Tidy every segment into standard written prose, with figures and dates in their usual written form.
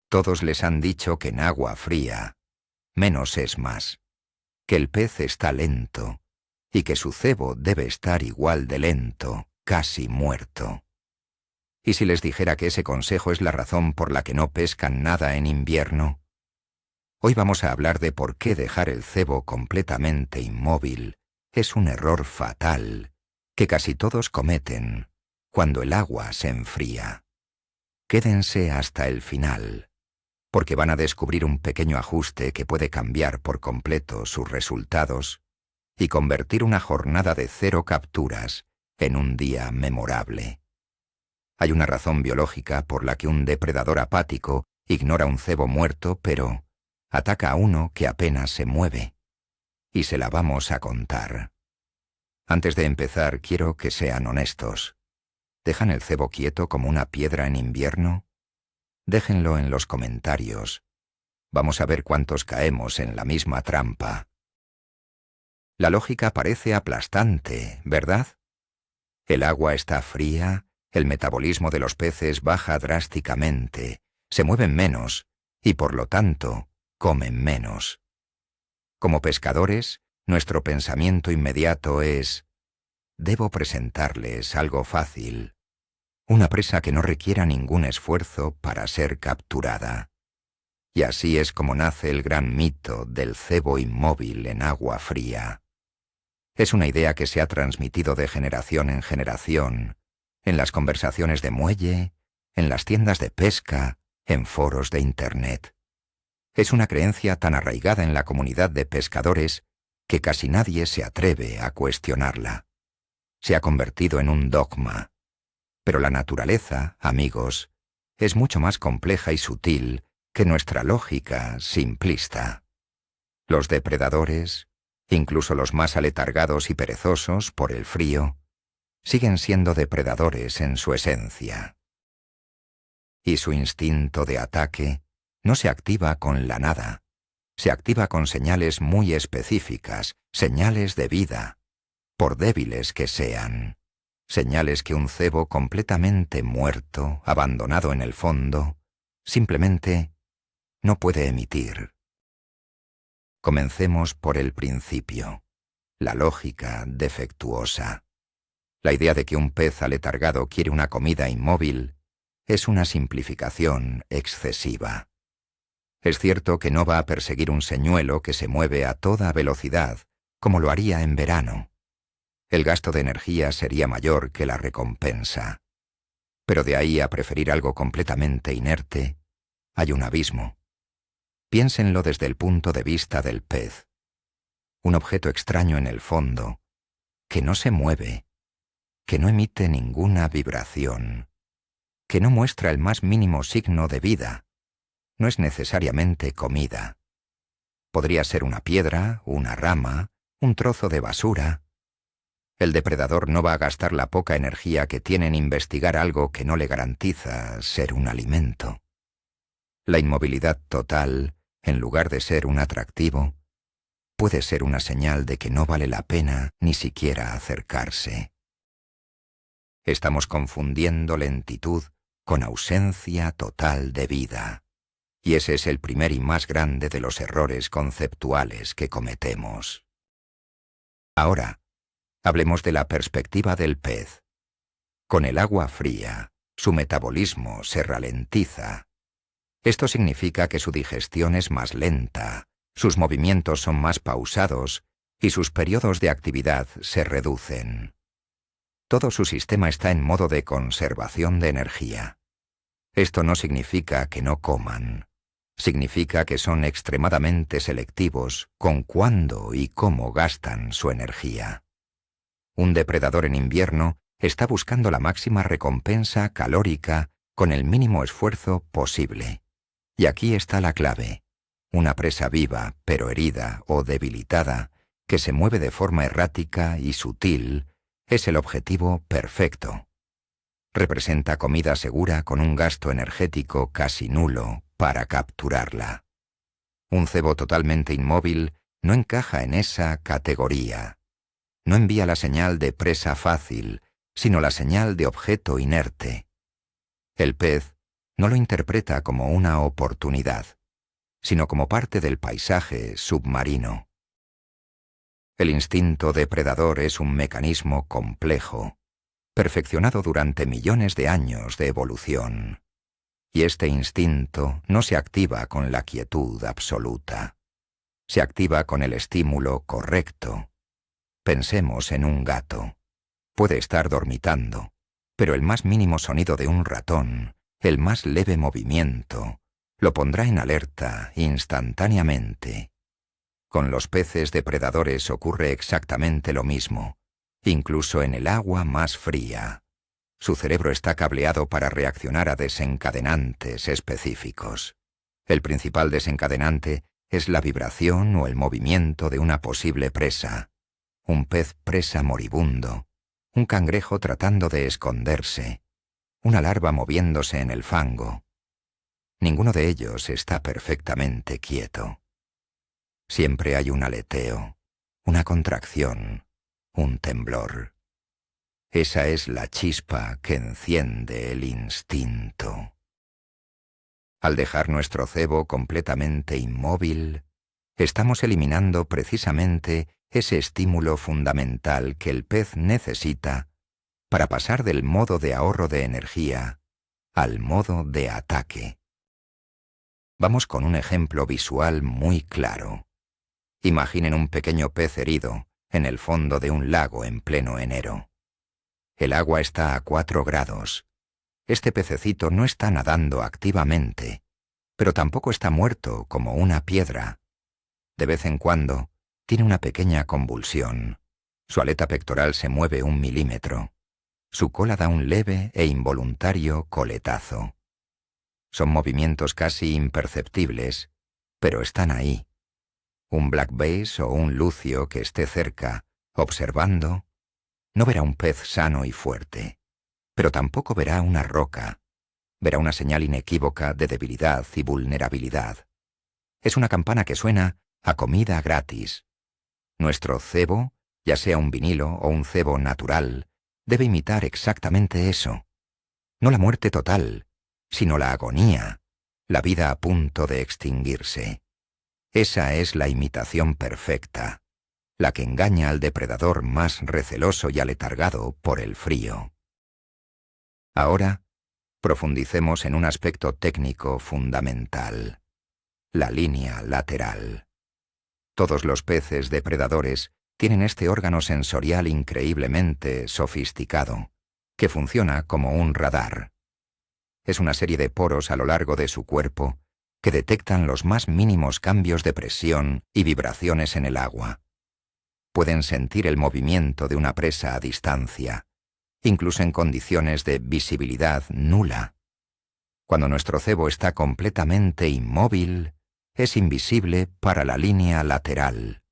Todos les han dicho que en agua fría menos es más, que el pez está lento y que su cebo debe estar igual de lento, casi muerto. ¿Y si les dijera que ese consejo es la razón por la que no pescan nada en invierno? Hoy vamos a hablar de por qué dejar el cebo completamente inmóvil es un error fatal que casi todos cometen cuando el agua se enfría. Quédense hasta el final, porque van a descubrir un pequeño ajuste que puede cambiar por completo sus resultados y convertir una jornada de 0 capturas en un día memorable. Hay una razón biológica por la que un depredador apático ignora un cebo muerto, pero ataca a uno que apenas se mueve. Y se la vamos a contar. Antes de empezar, quiero que sean honestos. ¿Dejan el cebo quieto como una piedra en invierno? Déjenlo en los comentarios. Vamos a ver cuántos caemos en la misma trampa. La lógica parece aplastante, ¿verdad? El agua está fría, el metabolismo de los peces baja drásticamente, se mueven menos y por lo tanto comen menos. Como pescadores, nuestro pensamiento inmediato es: debo presentarles algo fácil, una presa que no requiera ningún esfuerzo para ser capturada. Y así es como nace el gran mito del cebo inmóvil en agua fría. Es una idea que se ha transmitido de generación en generación, en las conversaciones de muelle, en las tiendas de pesca, en foros de Internet. Es una creencia tan arraigada en la comunidad de pescadores que casi nadie se atreve a cuestionarla. Se ha convertido en un dogma. Pero la naturaleza, amigos, es mucho más compleja y sutil que nuestra lógica simplista. Los depredadores, incluso los más aletargados y perezosos por el frío, siguen siendo depredadores en su esencia. Y su instinto de ataque no se activa con la nada, se activa con señales muy específicas, señales de vida, por débiles que sean, señales que un cebo completamente muerto, abandonado en el fondo, simplemente no puede emitir. Comencemos por el principio, la lógica defectuosa. La idea de que un pez aletargado quiere una comida inmóvil es una simplificación excesiva. Es cierto que no va a perseguir un señuelo que se mueve a toda velocidad, como lo haría en verano. El gasto de energía sería mayor que la recompensa. Pero de ahí a preferir algo completamente inerte, hay un abismo. Piénsenlo desde el punto de vista del pez. Un objeto extraño en el fondo, que no se mueve, que no emite ninguna vibración, que no muestra el más mínimo signo de vida, no es necesariamente comida. Podría ser una piedra, una rama, un trozo de basura. El depredador no va a gastar la poca energía que tiene en investigar algo que no le garantiza ser un alimento. La inmovilidad total, en lugar de ser un atractivo, puede ser una señal de que no vale la pena ni siquiera acercarse. Estamos confundiendo lentitud con ausencia total de vida. Y ese es el primer y más grande de los errores conceptuales que cometemos. Ahora, hablemos de la perspectiva del pez. Con el agua fría, su metabolismo se ralentiza. Esto significa que su digestión es más lenta, sus movimientos son más pausados y sus periodos de actividad se reducen. Todo su sistema está en modo de conservación de energía. Esto no significa que no coman. Significa que son extremadamente selectivos con cuándo y cómo gastan su energía. Un depredador en invierno está buscando la máxima recompensa calórica con el mínimo esfuerzo posible. Y aquí está la clave. Una presa viva, pero herida o debilitada, que se mueve de forma errática y sutil, es el objetivo perfecto. Representa comida segura con un gasto energético casi nulo para capturarla. Un cebo totalmente inmóvil no encaja en esa categoría. No envía la señal de presa fácil, sino la señal de objeto inerte. El pez no lo interpreta como una oportunidad, sino como parte del paisaje submarino. El instinto depredador es un mecanismo complejo, perfeccionado durante millones de años de evolución. Y este instinto no se activa con la quietud absoluta. Se activa con el estímulo correcto. Pensemos en un gato. Puede estar dormitando, pero el más mínimo sonido de un ratón, el más leve movimiento, lo pondrá en alerta instantáneamente. Con los peces depredadores ocurre exactamente lo mismo, incluso en el agua más fría. Su cerebro está cableado para reaccionar a desencadenantes específicos. El principal desencadenante es la vibración o el movimiento de una posible presa. Un pez presa moribundo, un cangrejo tratando de esconderse, una larva moviéndose en el fango. Ninguno de ellos está perfectamente quieto. Siempre hay un aleteo, una contracción, un temblor. Esa es la chispa que enciende el instinto. Al dejar nuestro cebo completamente inmóvil, estamos eliminando precisamente ese estímulo fundamental que el pez necesita para pasar del modo de ahorro de energía al modo de ataque. Vamos con un ejemplo visual muy claro. Imaginen un pequeño pez herido en el fondo de un lago en pleno enero. El agua está a 4 grados. Este pececito no está nadando activamente, pero tampoco está muerto como una piedra. De vez en cuando, tiene una pequeña convulsión. Su aleta pectoral se mueve 1 milímetro. Su cola da un leve e involuntario coletazo. Son movimientos casi imperceptibles, pero están ahí. Un black bass o un lucio que esté cerca, observando, no verá un pez sano y fuerte, pero tampoco verá una roca. Verá una señal inequívoca de debilidad y vulnerabilidad. Es una campana que suena a comida gratis. Nuestro cebo, ya sea un vinilo o un cebo natural, debe imitar exactamente eso. No la muerte total, sino la agonía, la vida a punto de extinguirse. Esa es la imitación perfecta, la que engaña al depredador más receloso y aletargado por el frío. Ahora, profundicemos en un aspecto técnico fundamental: la línea lateral. Todos los peces depredadores tienen este órgano sensorial increíblemente sofisticado, que funciona como un radar. Es una serie de poros a lo largo de su cuerpo que detectan los más mínimos cambios de presión y vibraciones en el agua. Pueden sentir el movimiento de una presa a distancia, incluso en condiciones de visibilidad nula. Cuando nuestro cebo está completamente inmóvil, es invisible para la línea lateral.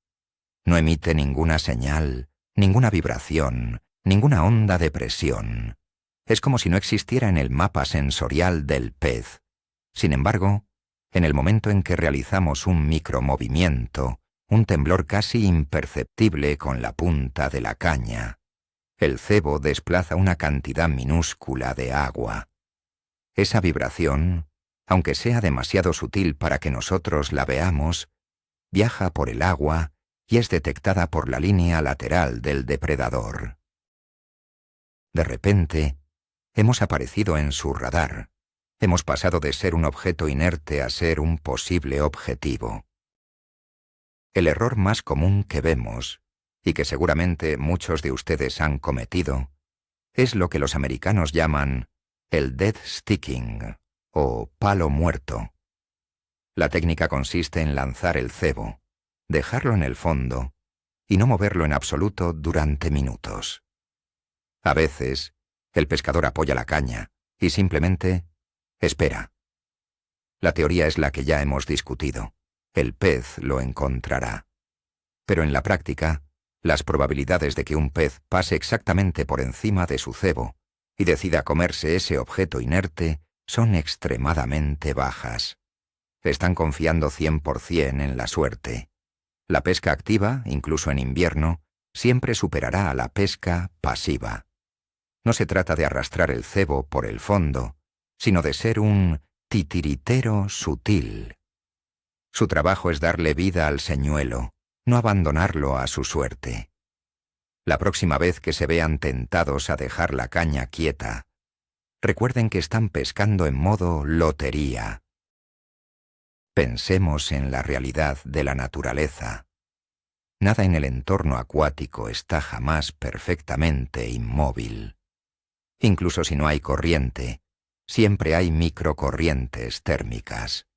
No emite ninguna señal, ninguna vibración, ninguna onda de presión. Es como si no existiera en el mapa sensorial del pez. Sin embargo, en el momento en que realizamos un micromovimiento, un temblor casi imperceptible con la punta de la caña, el cebo desplaza una cantidad minúscula de agua. Esa vibración, aunque sea demasiado sutil para que nosotros la veamos, viaja por el agua y es detectada por la línea lateral del depredador. De repente, hemos aparecido en su radar. Hemos pasado de ser un objeto inerte a ser un posible objetivo. El error más común que vemos, y que seguramente muchos de ustedes han cometido, es lo que los americanos llaman el dead sticking, o palo muerto. La técnica consiste en lanzar el cebo, dejarlo en el fondo y no moverlo en absoluto durante minutos. A veces, el pescador apoya la caña y simplemente espera. La teoría es la que ya hemos discutido. El pez lo encontrará. Pero en la práctica, las probabilidades de que un pez pase exactamente por encima de su cebo y decida comerse ese objeto inerte son extremadamente bajas. Están confiando 100% en la suerte. La pesca activa, incluso en invierno, siempre superará a la pesca pasiva. No se trata de arrastrar el cebo por el fondo, sino de ser un titiritero sutil. Su trabajo es darle vida al señuelo, no abandonarlo a su suerte. La próxima vez que se vean tentados a dejar la caña quieta, recuerden que están pescando en modo lotería. Pensemos en la realidad de la naturaleza. Nada en el entorno acuático está jamás perfectamente inmóvil. Incluso si no hay corriente, siempre hay microcorrientes térmicas.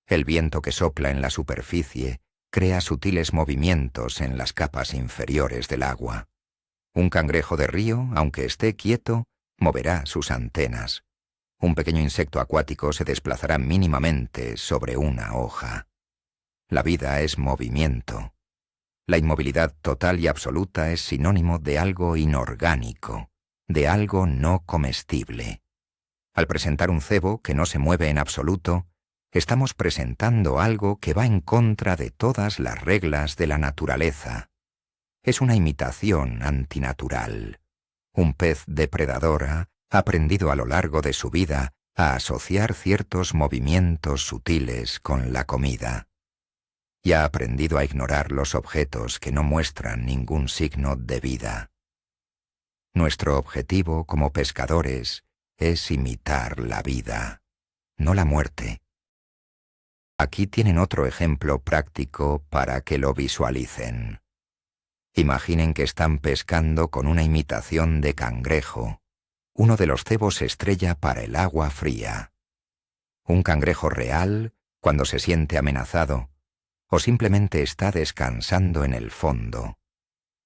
El viento que sopla en la superficie crea sutiles movimientos en las capas inferiores del agua. Un cangrejo de río, aunque esté quieto, moverá sus antenas. Un pequeño insecto acuático se desplazará mínimamente sobre una hoja. La vida es movimiento. La inmovilidad total y absoluta es sinónimo de algo inorgánico, de algo no comestible. Al presentar un cebo que no se mueve en absoluto, estamos presentando algo que va en contra de todas las reglas de la naturaleza. Es una imitación antinatural. Un pez depredador ha aprendido a lo largo de su vida a asociar ciertos movimientos sutiles con la comida. Y ha aprendido a ignorar los objetos que no muestran ningún signo de vida. Nuestro objetivo como pescadores es imitar la vida, no la muerte. Aquí tienen otro ejemplo práctico para que lo visualicen. Imaginen que están pescando con una imitación de cangrejo. Uno de los cebos estrella para el agua fría. Un cangrejo real, cuando se siente amenazado, o simplemente está descansando en el fondo,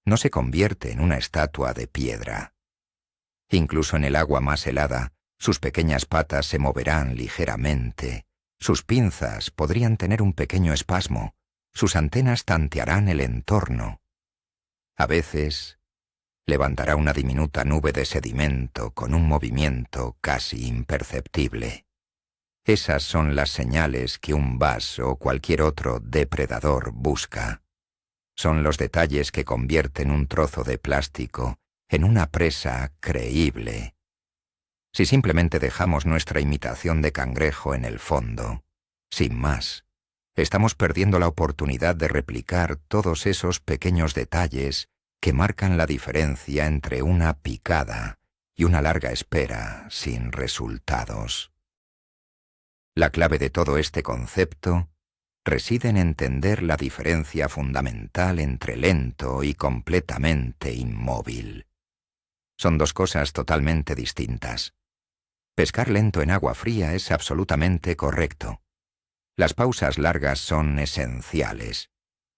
no se convierte en una estatua de piedra. Incluso en el agua más helada, sus pequeñas patas se moverán ligeramente, sus pinzas podrían tener un pequeño espasmo, sus antenas tantearán el entorno. A veces, levantará una diminuta nube de sedimento con un movimiento casi imperceptible. Esas son las señales que un bass o cualquier otro depredador busca. Son los detalles que convierten un trozo de plástico en una presa creíble. Si simplemente dejamos nuestra imitación de cangrejo en el fondo, sin más, estamos perdiendo la oportunidad de replicar todos esos pequeños detalles que marcan la diferencia entre una picada y una larga espera sin resultados. La clave de todo este concepto reside en entender la diferencia fundamental entre lento y completamente inmóvil. Son dos cosas totalmente distintas. Pescar lento en agua fría es absolutamente correcto. Las pausas largas son esenciales.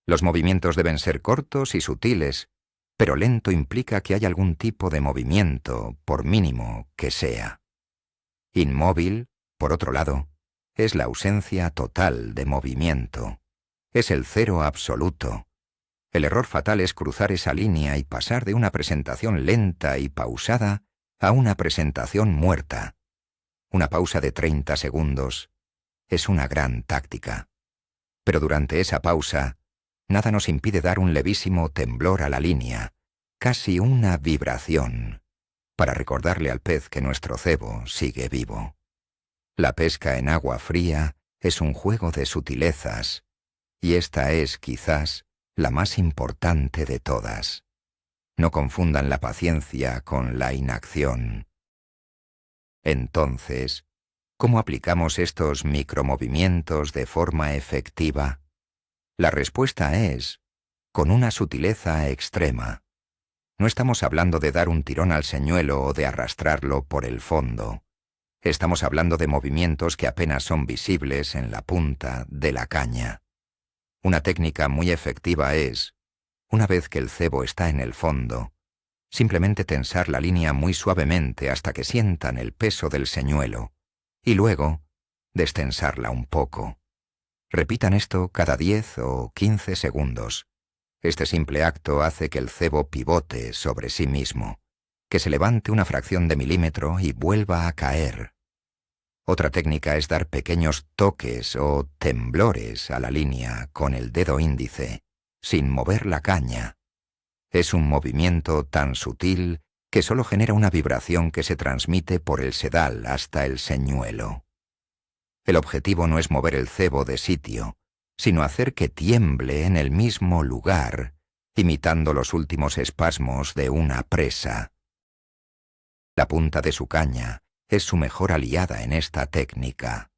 Los movimientos deben ser cortos y sutiles, pero lento implica que hay algún tipo de movimiento, por mínimo que sea. Inmóvil, por otro lado, es la ausencia total de movimiento. Es el cero absoluto. El error fatal es cruzar esa línea y pasar de una presentación lenta y pausada a una presentación muerta. Una pausa de 30 segundos es una gran táctica. Pero durante esa pausa, nada nos impide dar un levísimo temblor a la línea, casi una vibración, para recordarle al pez que nuestro cebo sigue vivo. La pesca en agua fría es un juego de sutilezas, y esta es, quizás, la más importante de todas. No confundan la paciencia con la inacción. Entonces, ¿cómo aplicamos estos micromovimientos de forma efectiva? La respuesta es, con una sutileza extrema. No estamos hablando de dar un tirón al señuelo o de arrastrarlo por el fondo. Estamos hablando de movimientos que apenas son visibles en la punta de la caña. Una técnica muy efectiva es, una vez que el cebo está en el fondo, simplemente tensar la línea muy suavemente hasta que sientan el peso del señuelo, y luego destensarla un poco. Repitan esto cada 10 o 15 segundos. Este simple acto hace que el cebo pivote sobre sí mismo, que se levante una fracción de milímetro y vuelva a caer. Otra técnica es dar pequeños toques o temblores a la línea con el dedo índice, sin mover la caña. Es un movimiento tan sutil que solo genera una vibración que se transmite por el sedal hasta el señuelo. El objetivo no es mover el cebo de sitio, sino hacer que tiemble en el mismo lugar, imitando los últimos espasmos de una presa. La punta de su caña es su mejor aliada en esta técnica.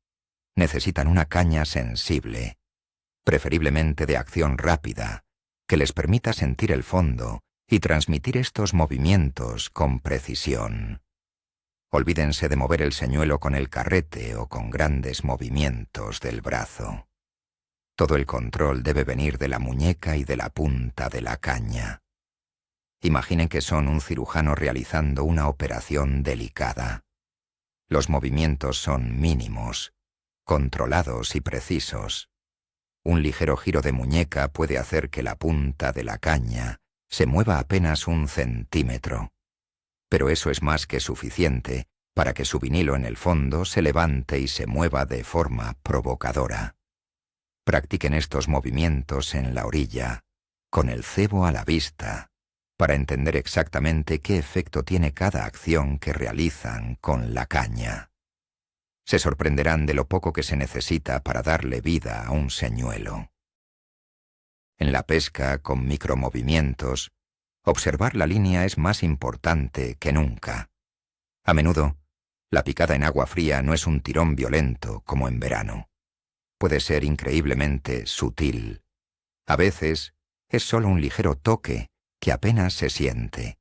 Necesitan una caña sensible, preferiblemente de acción rápida, que les permita sentir el fondo y transmitir estos movimientos con precisión. Olvídense de mover el señuelo con el carrete o con grandes movimientos del brazo. Todo el control debe venir de la muñeca y de la punta de la caña. Imaginen que son un cirujano realizando una operación delicada. Los movimientos son mínimos, controlados y precisos. Un ligero giro de muñeca puede hacer que la punta de la caña se mueva apenas 1 centímetro. Pero eso es más que suficiente para que su vinilo en el fondo se levante y se mueva de forma provocadora. Practiquen estos movimientos en la orilla, con el cebo a la vista, para entender exactamente qué efecto tiene cada acción que realizan con la caña. Se sorprenderán de lo poco que se necesita para darle vida a un señuelo. En la pesca con micromovimientos, observar la línea es más importante que nunca. A menudo, la picada en agua fría no es un tirón violento como en verano. Puede ser increíblemente sutil. A veces, es solo un ligero toque que apenas se siente.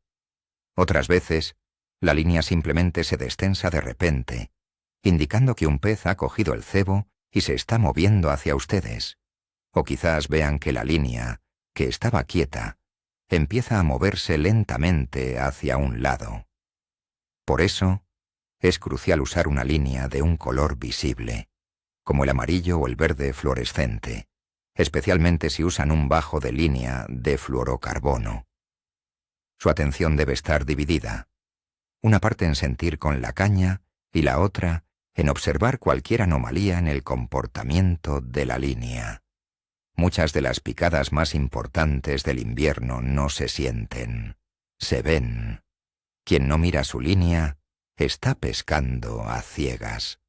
Otras veces, la línea simplemente se destensa de repente, indicando que un pez ha cogido el cebo y se está moviendo hacia ustedes. O quizás vean que la línea, que estaba quieta, empieza a moverse lentamente hacia un lado. Por eso, es crucial usar una línea de un color visible, como el amarillo o el verde fluorescente, especialmente si usan un bajo de línea de fluorocarbono. Su atención debe estar dividida, una parte en sentir con la caña y la otra en observar cualquier anomalía en el comportamiento de la línea. Muchas de las picadas más importantes del invierno no se sienten, se ven. Quien no mira su línea está pescando a ciegas.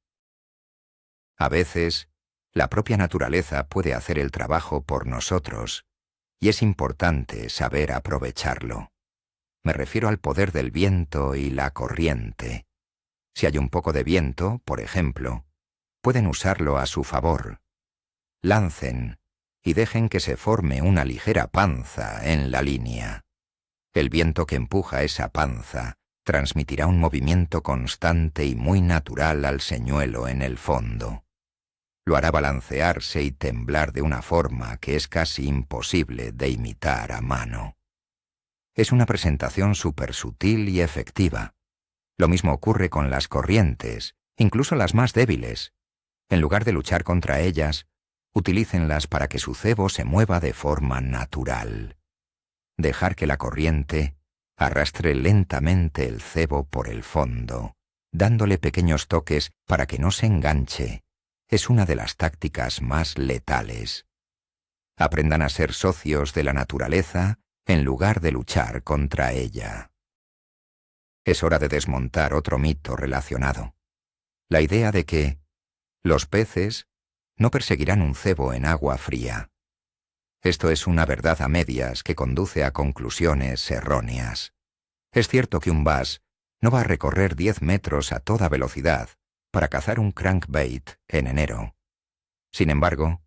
A veces, la propia naturaleza puede hacer el trabajo por nosotros, y es importante saber aprovecharlo. Me refiero al poder del viento y la corriente. Si hay un poco de viento, por ejemplo, pueden usarlo a su favor. Lancen y dejen que se forme una ligera panza en la línea. El viento que empuja esa panza transmitirá un movimiento constante y muy natural al señuelo en el fondo. Lo hará balancearse y temblar de una forma que es casi imposible de imitar a mano. Es una presentación súper sutil y efectiva. Lo mismo ocurre con las corrientes, incluso las más débiles. En lugar de luchar contra ellas, utilícenlas para que su cebo se mueva de forma natural. Dejar que la corriente arrastre lentamente el cebo por el fondo, dándole pequeños toques para que no se enganche, es una de las tácticas más letales. Aprendan a ser socios de la naturaleza en lugar de luchar contra ella. Es hora de desmontar otro mito relacionado. La idea de que los peces no perseguirán un cebo en agua fría. Esto es una verdad a medias que conduce a conclusiones erróneas. Es cierto que un bass no va a recorrer 10 metros a toda velocidad para cazar un crankbait en enero. Sin embargo,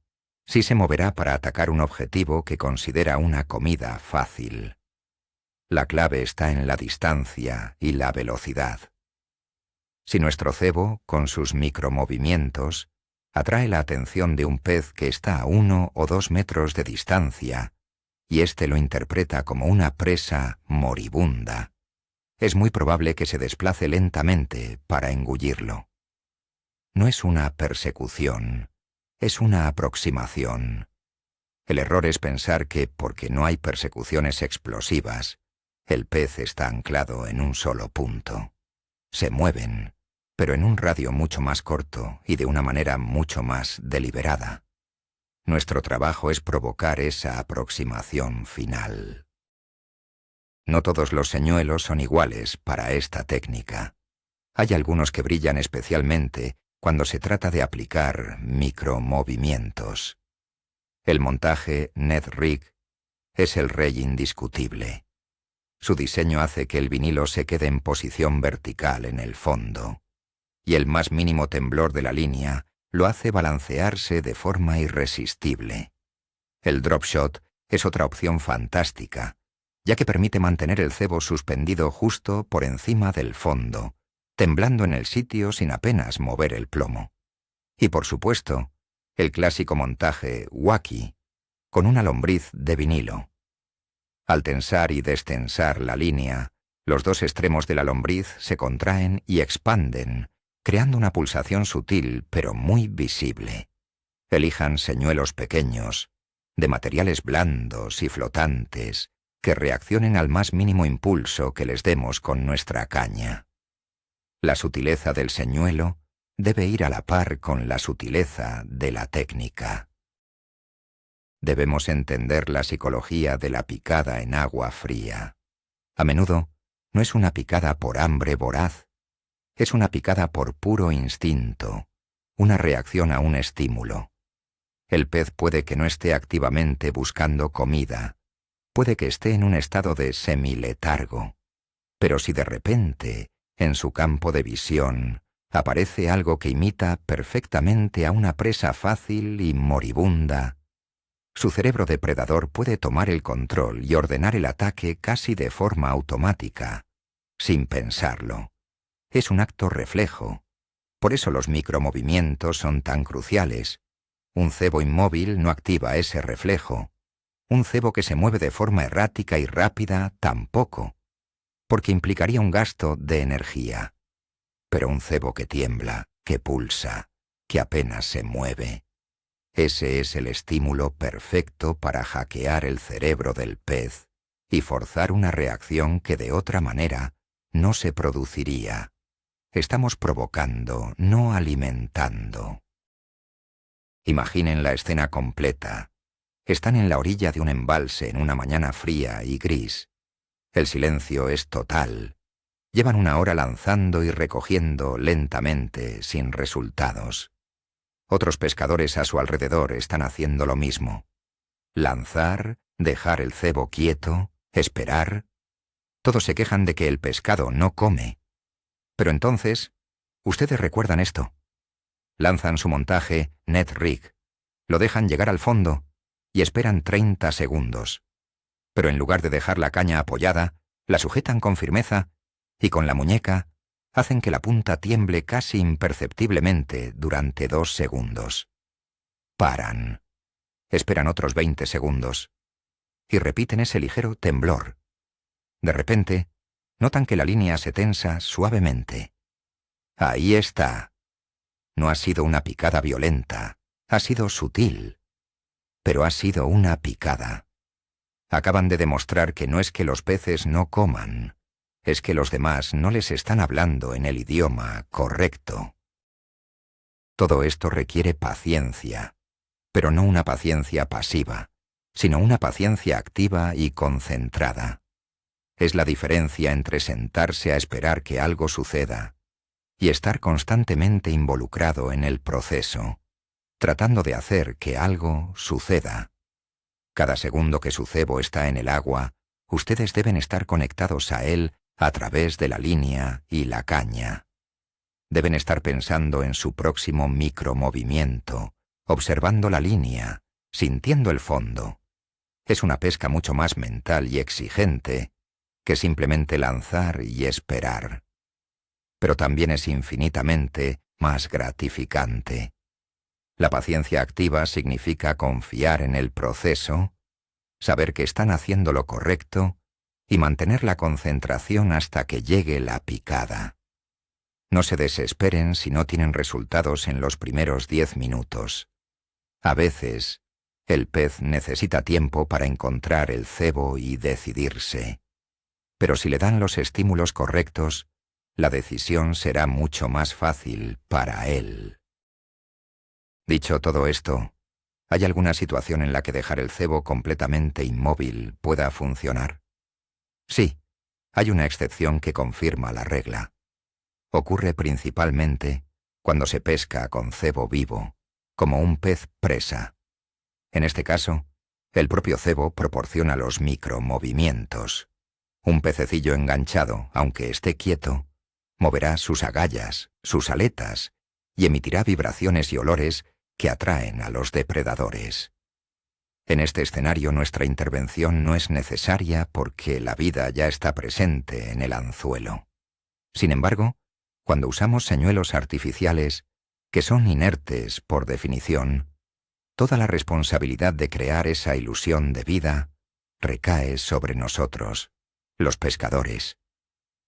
sí se moverá para atacar un objetivo que considera una comida fácil. La clave está en la distancia y la velocidad. Si nuestro cebo, con sus micromovimientos, atrae la atención de un pez que está a 1 o 2 metros de distancia, y éste lo interpreta como una presa moribunda, es muy probable que se desplace lentamente para engullirlo. No es una persecución, es una aproximación. El error es pensar que, porque no hay persecuciones explosivas, el pez está anclado en un solo punto. Se mueven, pero en un radio mucho más corto y de una manera mucho más deliberada. Nuestro trabajo es provocar esa aproximación final. No todos los señuelos son iguales para esta técnica. Hay algunos que brillan especialmente cuando se trata de aplicar micromovimientos. El montaje Ned Rig es el rey indiscutible. Su diseño hace que el vinilo se quede en posición vertical en el fondo, y el más mínimo temblor de la línea lo hace balancearse de forma irresistible. El drop shot es otra opción fantástica, ya que permite mantener el cebo suspendido justo por encima del fondo, temblando en el sitio sin apenas mover el plomo. Y por supuesto, el clásico montaje wacky, con una lombriz de vinilo. Al tensar y destensar la línea, los dos extremos de la lombriz se contraen y expanden, creando una pulsación sutil pero muy visible. Elijan señuelos pequeños, de materiales blandos y flotantes, que reaccionen al más mínimo impulso que les demos con nuestra caña. La sutileza del señuelo debe ir a la par con la sutileza de la técnica. Debemos entender la psicología de la picada en agua fría. A menudo, no es una picada por hambre voraz, es una picada por puro instinto, una reacción a un estímulo. El pez puede que no esté activamente buscando comida, puede que esté en un estado de semiletargo, pero si de repente, en su campo de visión, aparece algo que imita perfectamente a una presa fácil y moribunda, su cerebro depredador puede tomar el control y ordenar el ataque casi de forma automática, sin pensarlo. Es un acto reflejo. Por eso los micromovimientos son tan cruciales. Un cebo inmóvil no activa ese reflejo. Un cebo que se mueve de forma errática y rápida tampoco, porque implicaría un gasto de energía. Pero un cebo que tiembla, que pulsa, que apenas se mueve, ese es el estímulo perfecto para hackear el cerebro del pez y forzar una reacción que de otra manera no se produciría. Estamos provocando, no alimentando. Imaginen la escena completa. Están en la orilla de un embalse en una mañana fría y gris. El silencio es total. Llevan 1 hora lanzando y recogiendo lentamente, sin resultados. Otros pescadores a su alrededor están haciendo lo mismo. Lanzar, dejar el cebo quieto, esperar. Todos se quejan de que el pescado no come. Pero entonces, ustedes recuerdan esto. Lanzan su montaje Net Rig, lo dejan llegar al fondo y esperan 30 segundos. Pero en lugar de dejar la caña apoyada, la sujetan con firmeza y con la muñeca hacen que la punta tiemble casi imperceptiblemente durante 2 segundos. Paran. Esperan otros 20 segundos. Y repiten ese ligero temblor. De repente, notan que la línea se tensa suavemente. Ahí está. No ha sido una picada violenta, ha sido sutil. Pero ha sido una picada. Acaban de demostrar que no es que los peces no coman, es que los demás no les están hablando en el idioma correcto. Todo esto requiere paciencia, pero no una paciencia pasiva, sino una paciencia activa y concentrada. Es la diferencia entre sentarse a esperar que algo suceda y estar constantemente involucrado en el proceso, tratando de hacer que algo suceda. Cada segundo que su cebo está en el agua, ustedes deben estar conectados a él a través de la línea y la caña. Deben estar pensando en su próximo micromovimiento, observando la línea, sintiendo el fondo. Es una pesca mucho más mental y exigente que simplemente lanzar y esperar. Pero también es infinitamente más gratificante. La paciencia activa significa confiar en el proceso, saber que están haciendo lo correcto y mantener la concentración hasta que llegue la picada. No se desesperen si no tienen resultados en los primeros 10 minutos. A veces, el pez necesita tiempo para encontrar el cebo y decidirse. Pero si le dan los estímulos correctos, la decisión será mucho más fácil para él. Dicho todo esto, ¿hay alguna situación en la que dejar el cebo completamente inmóvil pueda funcionar? Sí, hay una excepción que confirma la regla. Ocurre principalmente cuando se pesca con cebo vivo, como un pez presa. En este caso, el propio cebo proporciona los micromovimientos. Un pececillo enganchado, aunque esté quieto, moverá sus agallas, sus aletas, y emitirá vibraciones y olores que atraen a los depredadores. En este escenario nuestra intervención no es necesaria porque la vida ya está presente en el anzuelo. Sin embargo, cuando usamos señuelos artificiales, que son inertes por definición, toda la responsabilidad de crear esa ilusión de vida recae sobre nosotros, los pescadores.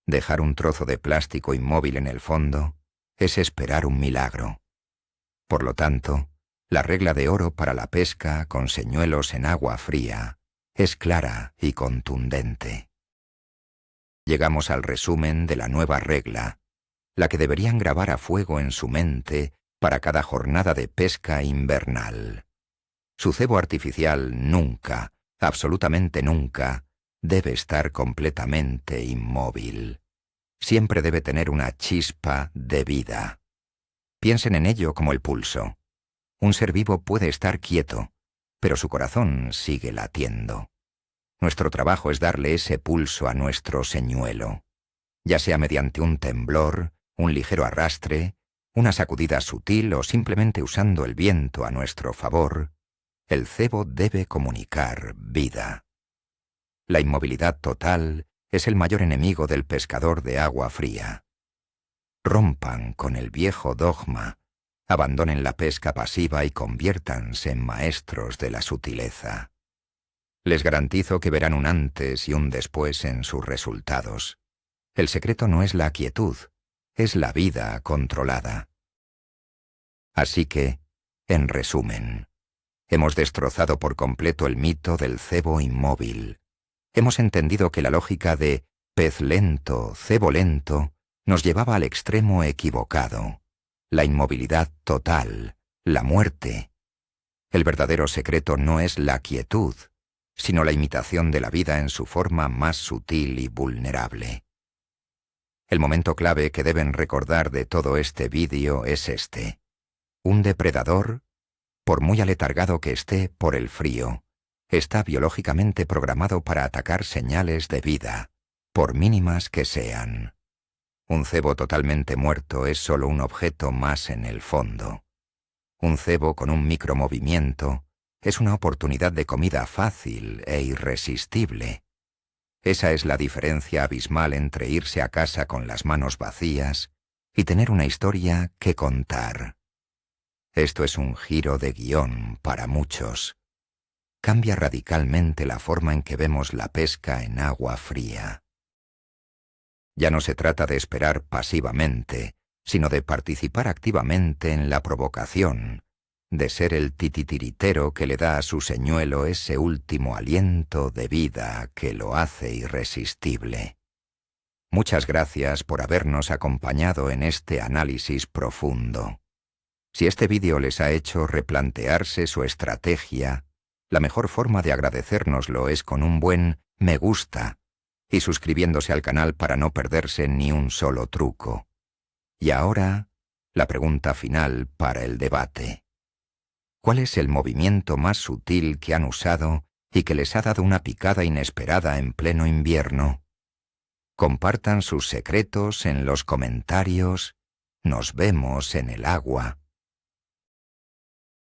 Dejar un trozo de plástico inmóvil en el fondo es esperar un milagro. Por lo tanto, la regla de oro para la pesca con señuelos en agua fría es clara y contundente. Llegamos al resumen de la nueva regla, la que deberían grabar a fuego en su mente para cada jornada de pesca invernal. Su cebo artificial nunca, absolutamente nunca, debe estar completamente inmóvil. Siempre debe tener una chispa de vida. Piensen en ello como el pulso. Un ser vivo puede estar quieto, pero su corazón sigue latiendo. Nuestro trabajo es darle ese pulso a nuestro señuelo, ya sea mediante un temblor, un ligero arrastre, una sacudida sutil o simplemente usando el viento a nuestro favor. El cebo debe comunicar vida. La inmovilidad total es el mayor enemigo del pescador de agua fría. Rompan con el viejo dogma, abandonen la pesca pasiva y conviértanse en maestros de la sutileza. Les garantizo que verán un antes y un después en sus resultados. El secreto no es la quietud, es la vida controlada. Así que, en resumen, hemos destrozado por completo el mito del cebo inmóvil. Hemos entendido que la lógica de pez lento, cebo lento, nos llevaba al extremo equivocado, la inmovilidad total, la muerte. El verdadero secreto no es la quietud, sino la imitación de la vida en su forma más sutil y vulnerable. El momento clave que deben recordar de todo este vídeo es este. Un depredador, por muy aletargado que esté por el frío, está biológicamente programado para atacar señales de vida, por mínimas que sean. Un cebo totalmente muerto es solo un objeto más en el fondo. Un cebo con un micromovimiento es una oportunidad de comida fácil e irresistible. Esa es la diferencia abismal entre irse a casa con las manos vacías y tener una historia que contar. Esto es un giro de guión para muchos. Cambia radicalmente la forma en que vemos la pesca en agua fría. Ya no se trata de esperar pasivamente, sino de participar activamente en la provocación, de ser el tititiritero que le da a su señuelo ese último aliento de vida que lo hace irresistible. Muchas gracias por habernos acompañado en este análisis profundo. Si este vídeo les ha hecho replantearse su estrategia, la mejor forma de agradecérnoslo es con un buen me gusta y suscribiéndose al canal para no perderse ni un solo truco. Y ahora, la pregunta final para el debate. ¿Cuál es el movimiento más sutil que han usado y que les ha dado una picada inesperada en pleno invierno? Compartan sus secretos en los comentarios. Nos vemos en el agua.